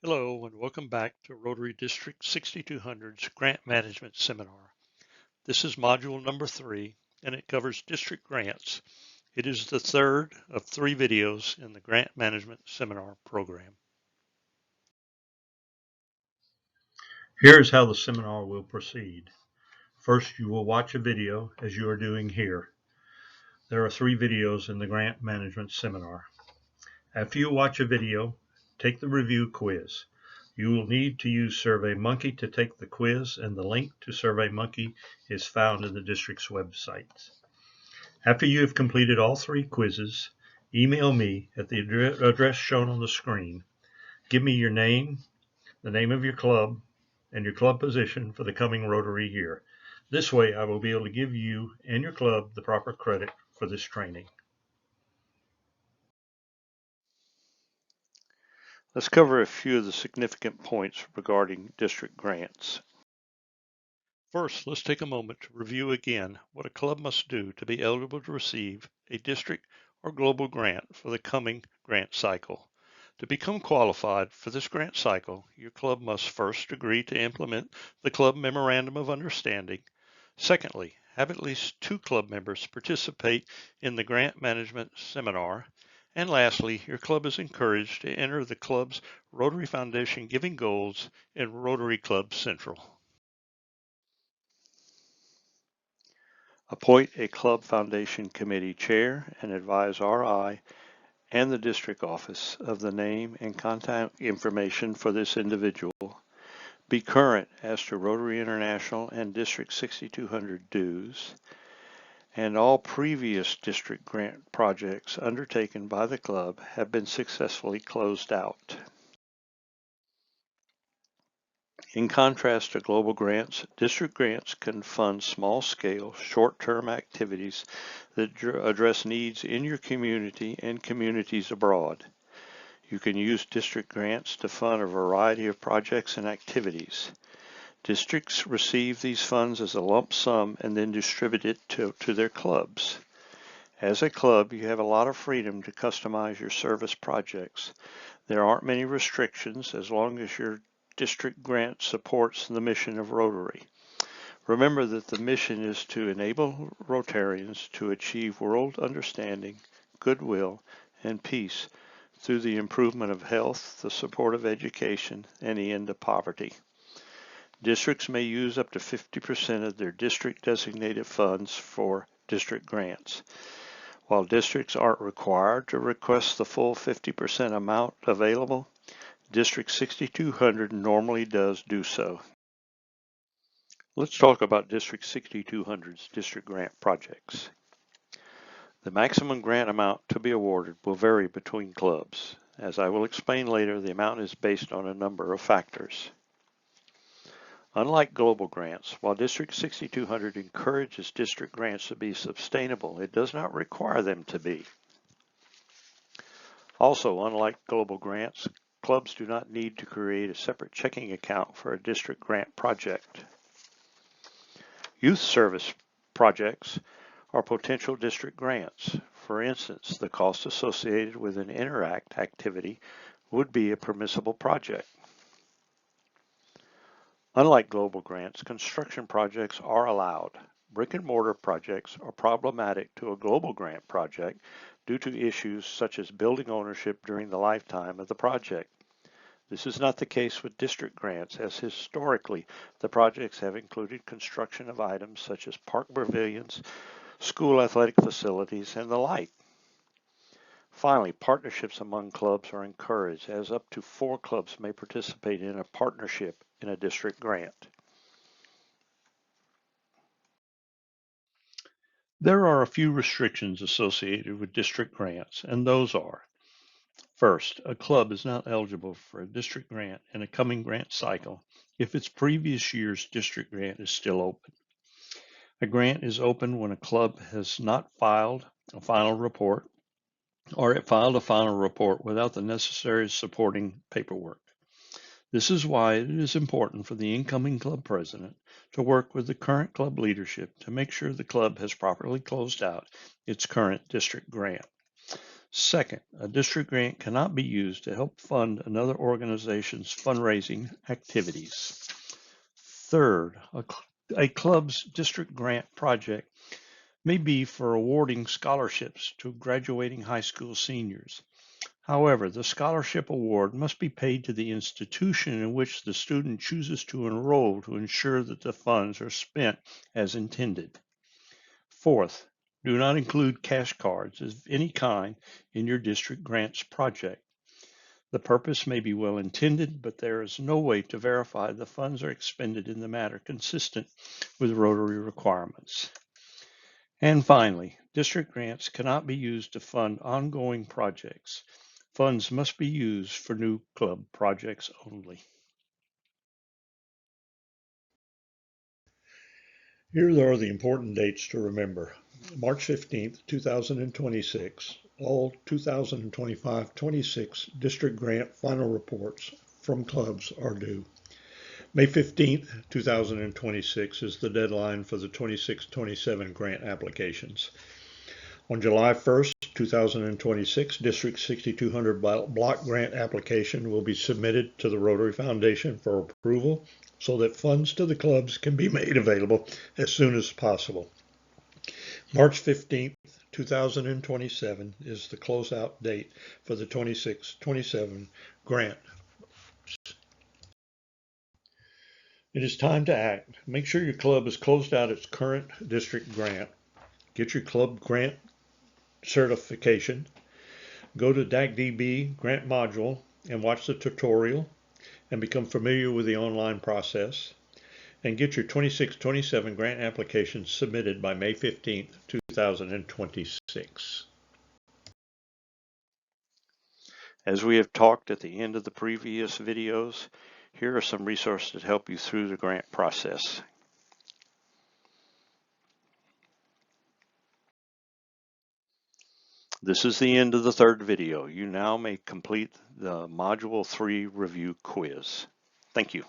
Hello and welcome back to Rotary District 6200's Grant Management Seminar. This is module number 3 and it covers district grants. It is the third of 3 videos in the Grant Management Seminar program. Here's how the seminar will proceed. First, you will watch a video as you are doing here. There are 3 videos in the Grant Management Seminar. After you watch a video, take the review quiz. You will need to use SurveyMonkey to take the quiz, and the link to SurveyMonkey is found in the district's website. After you have completed all 3 quizzes, email me at the address shown on the screen. Give me your name, the name of your club, and your club position for the coming Rotary year. This way, I will be able to give you and your club the proper credit for this training. Let's cover a few of the significant points regarding district grants. First, let's take a moment to review again what a club must do to be eligible to receive a district or global grant for the coming grant cycle. To become qualified for this grant cycle, your club must first agree to implement the club memorandum of understanding. Secondly, have at least 2 club members participate in the grant management seminar. And lastly, your club is encouraged to enter the club's Rotary Foundation giving goals in Rotary Club Central. Appoint a club foundation committee chair and advise RI and the district office of the name and contact information for this individual. Be current as to Rotary International and District 6200 dues, and all previous district grant projects undertaken by the club have been successfully closed out. In contrast to global grants, district grants can fund small-scale, short-term activities that address needs in your community and communities abroad. You can use district grants to fund a variety of projects and activities. Districts receive these funds as a lump sum and then distribute it to their clubs. As a club, you have a lot of freedom to customize your service projects. There aren't many restrictions as long as your district grant supports the mission of Rotary. Remember that the mission is to enable Rotarians to achieve world understanding, goodwill, and peace through the improvement of health, the support of education, and the end of poverty. Districts may use up to 50% of their district designated funds for district grants. While districts aren't required to request the full 50% amount available, District 6200 normally does do so. Let's talk about District 6200's district grant projects. The maximum grant amount to be awarded will vary between clubs. As I will explain later, the amount is based on a number of factors. Unlike global grants, while District 6200 encourages district grants to be sustainable, it does not require them to be. Also, unlike global grants, clubs do not need to create a separate checking account for a district grant project. Youth service projects are potential district grants. For instance, the cost associated with an Interact activity would be a permissible project. Unlike global grants, construction projects are allowed. Brick and mortar projects are problematic to a global grant project due to issues such as building ownership during the lifetime of the project. This is not the case with district grants, as historically the projects have included construction of items such as park pavilions, school athletic facilities, and the like. Finally, partnerships among clubs are encouraged, as up to 4 clubs may participate in a partnership in a district grant. There are a few restrictions associated with district grants, and those are: first, a club is not eligible for a district grant in a coming grant cycle if its previous year's district grant is still open. A grant is open when a club has not filed a final report, or it filed a final report without the necessary supporting paperwork. This is why it is important for the incoming club president to work with the current club leadership to make sure the club has properly closed out its current district grant. Second, a district grant cannot be used to help fund another organization's fundraising activities. Third, a club's district grant project may be for awarding scholarships to graduating high school seniors. However, the scholarship award must be paid to the institution in which the student chooses to enroll to ensure that the funds are spent as intended. Fourth, do not include cash cards of any kind in your district grants project. The purpose may be well intended, but there is no way to verify the funds are expended in the manner consistent with Rotary requirements. And finally, district grants cannot be used to fund ongoing projects. Funds must be used for new club projects only. Here are the important dates to remember. March 15th, 2026, all 2025-26 district grant final reports from clubs are due. May 15th, 2026 is the deadline for the 26-27 grant applications. On July 1st, 2026, District 6200 block grant application will be submitted to the Rotary Foundation for approval so that funds to the clubs can be made available as soon as possible. March 15th, 2027 is the closeout date for the 26-27 grant. It is time to act. Make sure your club has closed out its current district grant. Get your club grant certification. Go to DACDB grant module and watch the tutorial and become familiar with the online process. And get your 26-27 grant application submitted by May 15th, 2026. As we have talked at the end of the previous videos, here are some resources to help you through the grant process. This is the end of the third video. You now may complete the Module 3 review quiz. Thank you.